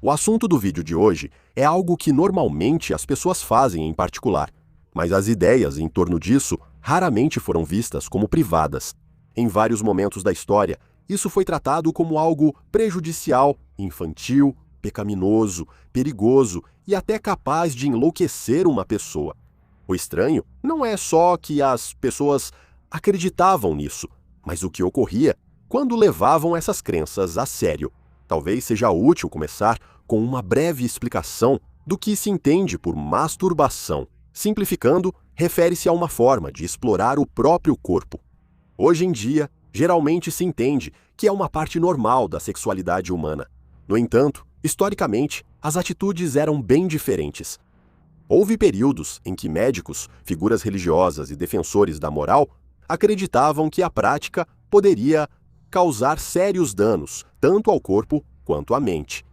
O assunto do vídeo de hoje é algo que normalmente as pessoas fazem em particular, mas as ideias em torno disso raramente foram vistas como privadas. Em vários momentos da história, isso foi tratado como algo prejudicial, infantil, pecaminoso, perigoso e até capaz de enlouquecer uma pessoa. O estranho não é só que as pessoas acreditavam nisso, mas o que ocorria quando levavam essas crenças a sério. Talvez seja útil começar com uma breve explicação do que se entende por masturbação. Simplificando, refere-se a uma forma de explorar o próprio corpo. Hoje em dia, geralmente se entende que é uma parte normal da sexualidade humana. No entanto, historicamente, as atitudes eram bem diferentes. Houve períodos em que médicos, figuras religiosas e defensores da moral acreditavam que a prática poderia causar sérios danos, tanto ao corpo quanto à mente.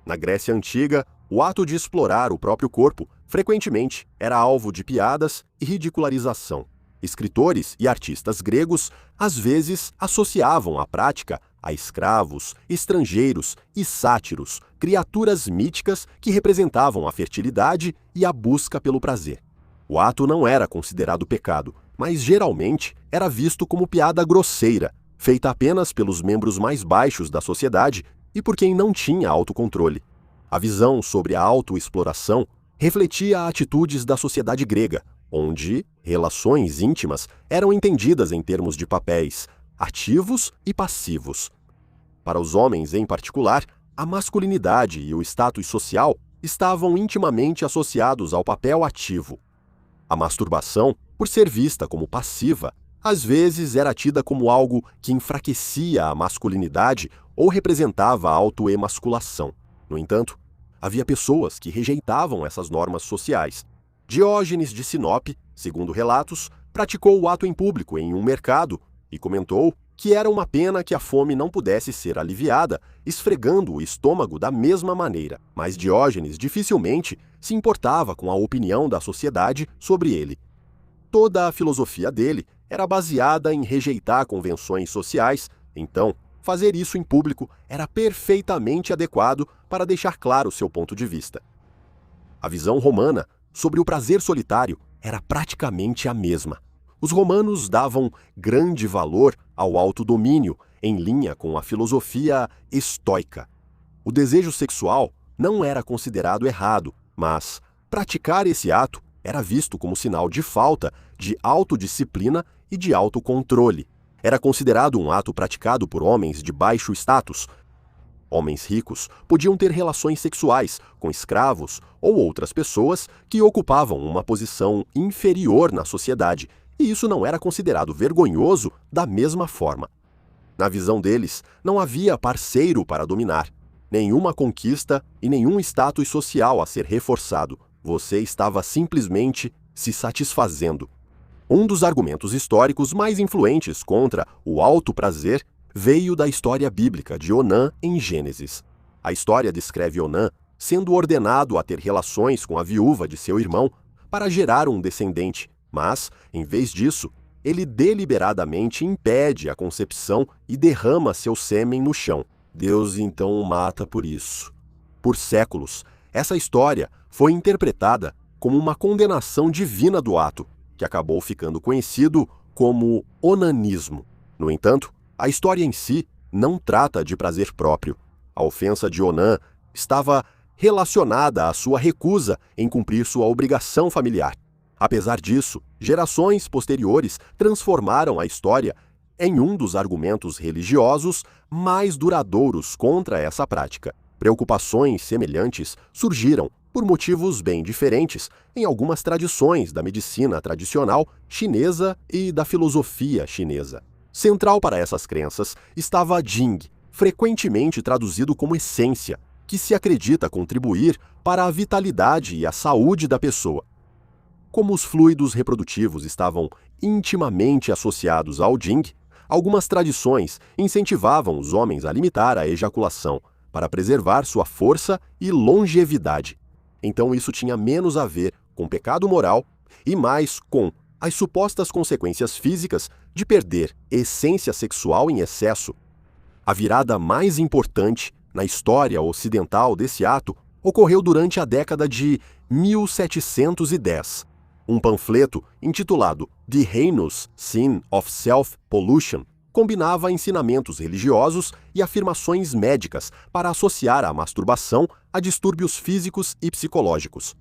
Na Grécia Antiga, o ato de explorar o próprio corpo frequentemente era alvo de piadas e ridicularização. Escritores e artistas gregos às vezes associavam a prática a escravos, estrangeiros e sátiros, criaturas míticas que representavam a fertilidade e a busca pelo prazer. O ato não era considerado pecado, mas geralmente era visto como piada grosseira, feita apenas pelos membros mais baixos da sociedade e por quem não tinha autocontrole. A visão sobre a autoexploração refletia atitudes da sociedade grega, onde relações íntimas eram entendidas em termos de papéis ativos e passivos. Para os homens em particular, a masculinidade e o status social estavam intimamente associados ao papel ativo. A masturbação, por ser vista como passiva, às vezes era tida como algo que enfraquecia a masculinidade ou representava a autoemasculação. No entanto, havia pessoas que rejeitavam essas normas sociais. Diógenes de Sinope, segundo relatos, praticou o ato em público em um mercado e comentou que era uma pena que a fome não pudesse ser aliviada esfregando o estômago da mesma maneira. Mas Diógenes dificilmente se importava com a opinião da sociedade sobre ele. Toda a filosofia dele era baseada em rejeitar convenções sociais, então fazer isso em público era perfeitamente adequado para deixar claro seu ponto de vista. A visão romana sobre o prazer solitário era praticamente a mesma. Os romanos davam grande valor ao autodomínio, em linha com a filosofia estoica. O desejo sexual não era considerado errado, mas praticar esse ato era visto como sinal de falta de autodisciplina e de autocontrole. Era considerado um ato praticado por homens de baixo status. Homens ricos podiam ter relações sexuais com escravos ou outras pessoas que ocupavam uma posição inferior na sociedade, e isso não era considerado vergonhoso da mesma forma. Na visão deles, não havia parceiro para dominar, nenhuma conquista e nenhum status social a ser reforçado. Você estava simplesmente se satisfazendo. Um dos argumentos históricos mais influentes contra o alto prazer veio da história bíblica de Onã em Gênesis. A história descreve Onã sendo ordenado a ter relações com a viúva de seu irmão para gerar um descendente, mas, em vez disso, ele deliberadamente impede a concepção e derrama seu sêmen no chão. Deus então o mata por isso. Por séculos, essa história foi interpretada como uma condenação divina do ato, que acabou ficando conhecido como onanismo. No entanto, a história em si não trata de prazer próprio. A ofensa de Onã estava relacionada à sua recusa em cumprir sua obrigação familiar. Apesar disso, gerações posteriores transformaram a história em um dos argumentos religiosos mais duradouros contra essa prática. Preocupações semelhantes surgiram, por motivos bem diferentes, em algumas tradições da medicina tradicional chinesa e da filosofia chinesa. Central para essas crenças estava Jing, frequentemente traduzido como essência, que se acredita contribuir para a vitalidade e a saúde da pessoa. Como os fluidos reprodutivos estavam intimamente associados ao Jing, algumas tradições incentivavam os homens a limitar a ejaculação para preservar sua força e longevidade. Então isso tinha menos a ver com pecado moral e mais com as supostas consequências físicas de perder essência sexual em excesso. A virada mais importante na história ocidental desse ato ocorreu durante a década de 1710. Um panfleto intitulado The Heinous Sin of Self-Pollution combinava ensinamentos religiosos e afirmações médicas para associar a masturbação a distúrbios físicos e psicológicos.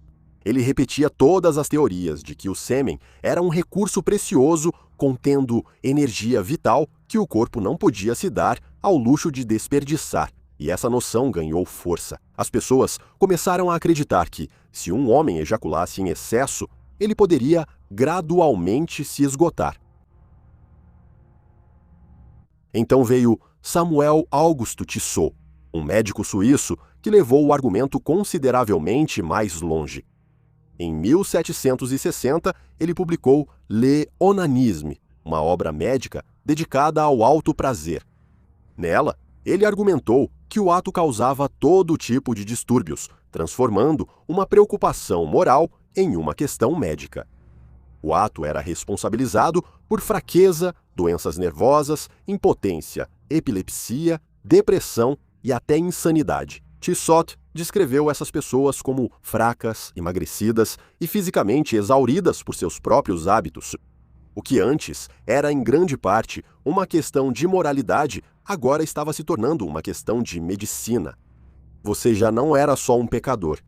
Ele repetia todas as teorias de que o sêmen era um recurso precioso contendo energia vital que o corpo não podia se dar ao luxo de desperdiçar, e essa noção ganhou força. As pessoas começaram a acreditar que, se um homem ejaculasse em excesso, ele poderia gradualmente se esgotar. Então veio Samuel Augusto Tissot, um médico suíço que levou o argumento consideravelmente mais longe. Em 1760, ele publicou Le Onanisme, uma obra médica dedicada ao alto prazer. Nela, ele argumentou que o ato causava todo tipo de distúrbios, transformando uma preocupação moral em uma questão médica. O ato era responsabilizado por fraqueza, doenças nervosas, impotência, epilepsia, depressão e até insanidade. Tissot descreveu essas pessoas como fracas, emagrecidas e fisicamente exauridas por seus próprios hábitos. O que antes era em grande parte uma questão de moralidade, agora estava se tornando uma questão de medicina. Você já não era só um pecador.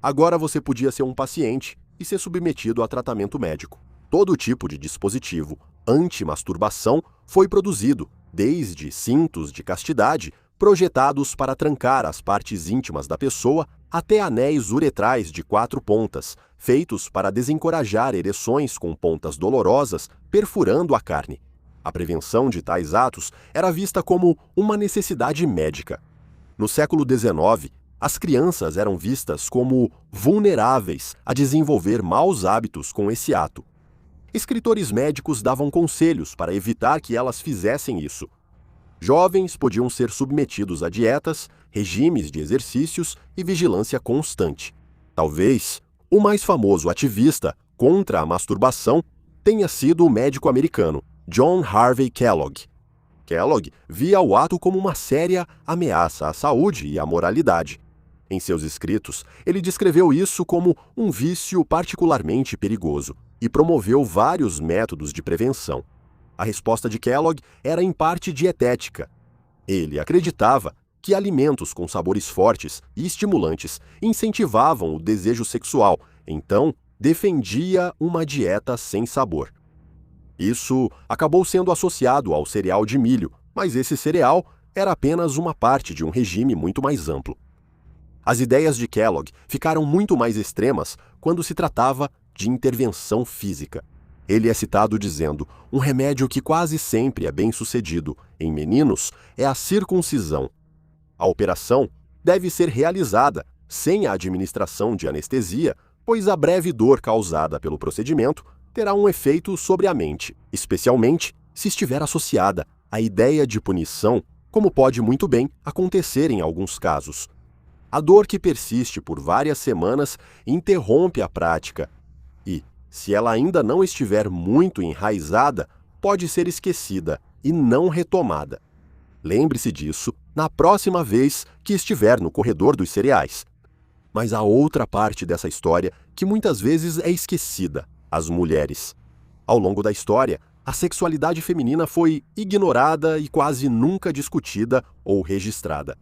Agora você podia ser um paciente e ser submetido a tratamento médico. Todo tipo de dispositivo anti-masturbação foi produzido, desde cintos de castidade projetados para trancar as partes íntimas da pessoa até anéis uretrais de 4 pontas, feitos para desencorajar ereções com pontas dolorosas perfurando a carne. A prevenção de tais atos era vista como uma necessidade médica. No século XIX, as crianças eram vistas como vulneráveis a desenvolver maus hábitos com esse ato. Escritores médicos davam conselhos para evitar que elas fizessem isso. Jovens podiam ser submetidos a dietas, regimes de exercícios e vigilância constante. Talvez o mais famoso ativista contra a masturbação tenha sido o médico americano John Harvey Kellogg. Kellogg via o ato como uma séria ameaça à saúde e à moralidade. Em seus escritos, ele descreveu isso como um vício particularmente perigoso e promoveu vários métodos de prevenção. A resposta de Kellogg era em parte dietética. Ele acreditava que alimentos com sabores fortes e estimulantes incentivavam o desejo sexual, então defendia uma dieta sem sabor. Isso acabou sendo associado ao cereal de milho, mas esse cereal era apenas uma parte de um regime muito mais amplo. As ideias de Kellogg ficaram muito mais extremas quando se tratava de intervenção física. Ele é citado dizendo: um remédio que quase sempre é bem-sucedido em meninos é a circuncisão. A operação deve ser realizada sem a administração de anestesia, pois a breve dor causada pelo procedimento terá um efeito sobre a mente, especialmente se estiver associada à ideia de punição, como pode muito bem acontecer em alguns casos. A dor que persiste por várias semanas interrompe a prática e, se ela ainda não estiver muito enraizada, pode ser esquecida e não retomada. Lembre-se disso na próxima vez que estiver no corredor dos cereais. Mas há outra parte dessa história que muitas vezes é esquecida: as mulheres. Ao longo da história, a sexualidade feminina foi ignorada e quase nunca discutida ou registrada.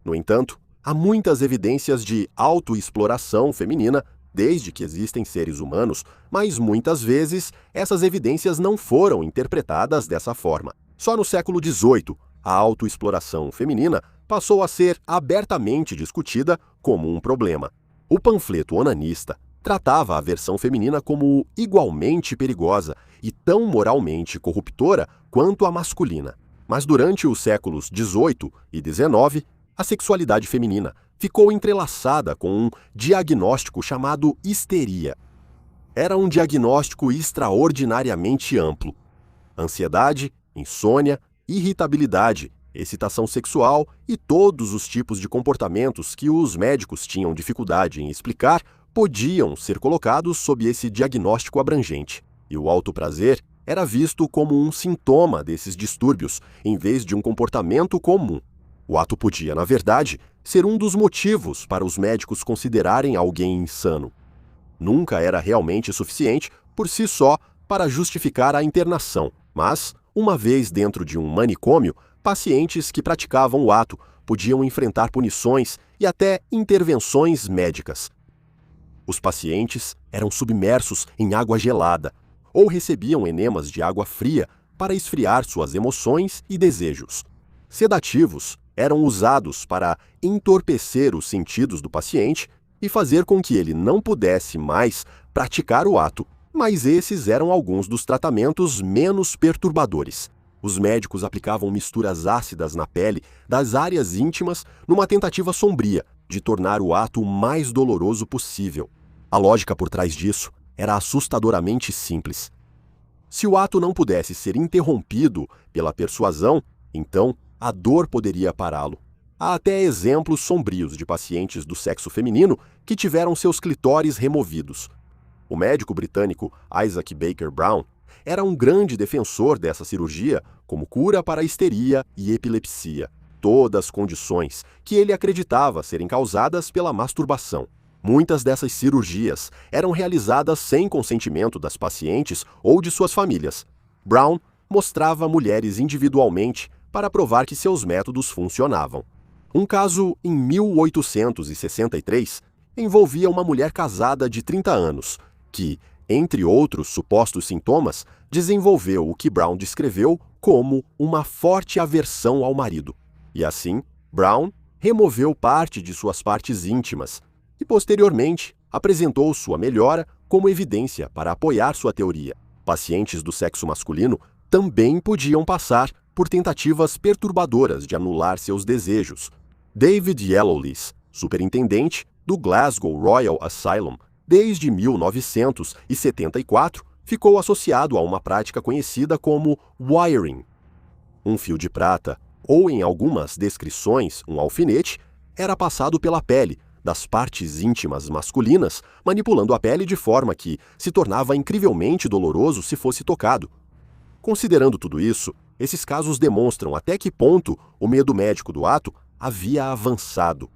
No entanto, há muitas evidências de autoexploração feminina desde que existem seres humanos, mas muitas vezes essas evidências não foram interpretadas dessa forma. Só no século XVIII, a autoexploração feminina passou a ser abertamente discutida como um problema. O panfleto onanista tratava a versão feminina como igualmente perigosa e tão moralmente corruptora quanto a masculina. Mas durante os séculos XVIII e XIX, a sexualidade feminina ficou entrelaçada com um diagnóstico chamado histeria. Era um diagnóstico extraordinariamente amplo. Ansiedade, insônia, irritabilidade, excitação sexual e todos os tipos de comportamentos que os médicos tinham dificuldade em explicar podiam ser colocados sob esse diagnóstico abrangente. E o autoprazer era visto como um sintoma desses distúrbios, em vez de um comportamento comum. O ato podia, na verdade, ser um dos motivos para os médicos considerarem alguém insano. Nunca era realmente suficiente, por si só, para justificar a internação, mas, uma vez dentro de um manicômio, pacientes que praticavam o ato podiam enfrentar punições e até intervenções médicas. Os pacientes eram submersos em água gelada ou recebiam enemas de água fria para esfriar suas emoções e desejos. Sedativos eram usados para entorpecer os sentidos do paciente e fazer com que ele não pudesse mais praticar o ato, mas esses eram alguns dos tratamentos menos perturbadores. Os médicos aplicavam misturas ácidas na pele das áreas íntimas numa tentativa sombria de tornar o ato o mais doloroso possível. A lógica por trás disso era assustadoramente simples. Se o ato não pudesse ser interrompido pela persuasão, então a dor poderia pará-lo. Há até exemplos sombrios de pacientes do sexo feminino que tiveram seus clitóris removidos. O médico britânico Isaac Baker Brown era um grande defensor dessa cirurgia como cura para a histeria e epilepsia, todas condições que ele acreditava serem causadas pela masturbação. Muitas dessas cirurgias eram realizadas sem consentimento das pacientes ou de suas famílias. Brown mostrava mulheres individualmente para provar que seus métodos funcionavam. Um caso em 1863 envolvia uma mulher casada de 30 anos, que, entre outros supostos sintomas, desenvolveu o que Brown descreveu como uma forte aversão ao marido. E assim, Brown removeu parte de suas partes íntimas e, posteriormente, apresentou sua melhora como evidência para apoiar sua teoria. Pacientes do sexo masculino também podiam passar por tentativas perturbadoras de anular seus desejos. David Yellowlees, superintendente do Glasgow Royal Asylum, desde 1974, ficou associado a uma prática conhecida como wiring. Um fio de prata, ou em algumas descrições, um alfinete, era passado pela pele das partes íntimas masculinas, manipulando a pele de forma que se tornava incrivelmente doloroso se fosse tocado. Considerando tudo isso, esses casos demonstram até que ponto o medo médico do ato havia avançado.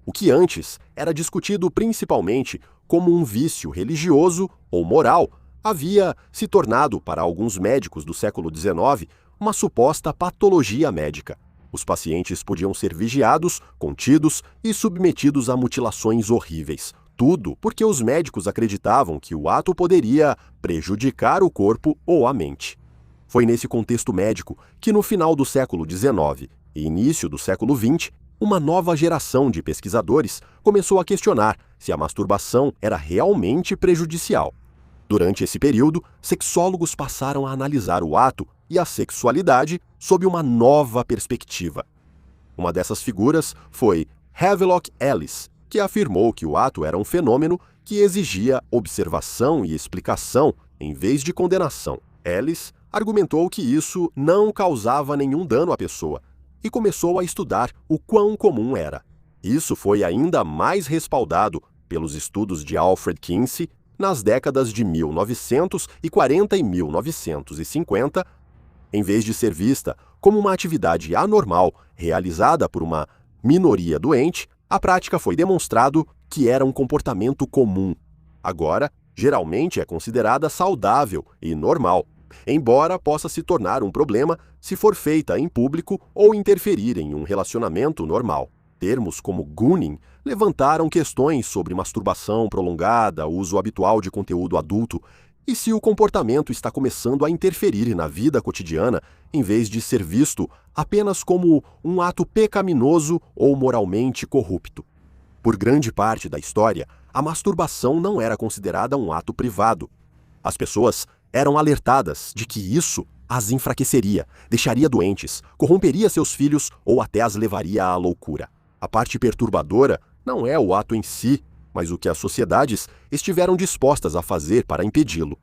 O que antes era discutido principalmente como um vício religioso ou moral, havia se tornado, para alguns médicos do século XIX, uma suposta patologia médica. Os pacientes podiam ser vigiados, contidos e submetidos a mutilações horríveis. Tudo porque os médicos acreditavam que o ato poderia prejudicar o corpo ou a mente. Foi nesse contexto médico que, no final do século XIX e início do século XX, uma nova geração de pesquisadores começou a questionar se a masturbação era realmente prejudicial. Durante esse período, sexólogos passaram a analisar o ato e a sexualidade sob uma nova perspectiva. Uma dessas figuras foi Havelock Ellis, que afirmou que o ato era um fenômeno que exigia observação e explicação em vez de condenação. Ellis argumentou que isso não causava nenhum dano à pessoa e começou a estudar o quão comum era. Isso foi ainda mais respaldado pelos estudos de Alfred Kinsey nas décadas de 1940 e 1950, em vez de ser vista como uma atividade anormal realizada por uma minoria doente, a prática foi demonstrado que era um comportamento comum. Agora, geralmente é considerada saudável e normal, embora possa se tornar um problema se for feita em público ou interferir em um relacionamento normal. Termos como gooning levantaram questões sobre masturbação prolongada, uso habitual de conteúdo adulto, e se o comportamento está começando a interferir na vida cotidiana, em vez de ser visto apenas como um ato pecaminoso ou moralmente corrupto. Por grande parte da história, a masturbação não era considerada um ato privado. As pessoas eram alertadas de que isso as enfraqueceria, deixaria doentes, corromperia seus filhos ou até as levaria à loucura. A parte perturbadora não é o ato em si, mas o que as sociedades estiveram dispostas a fazer para impedi-lo.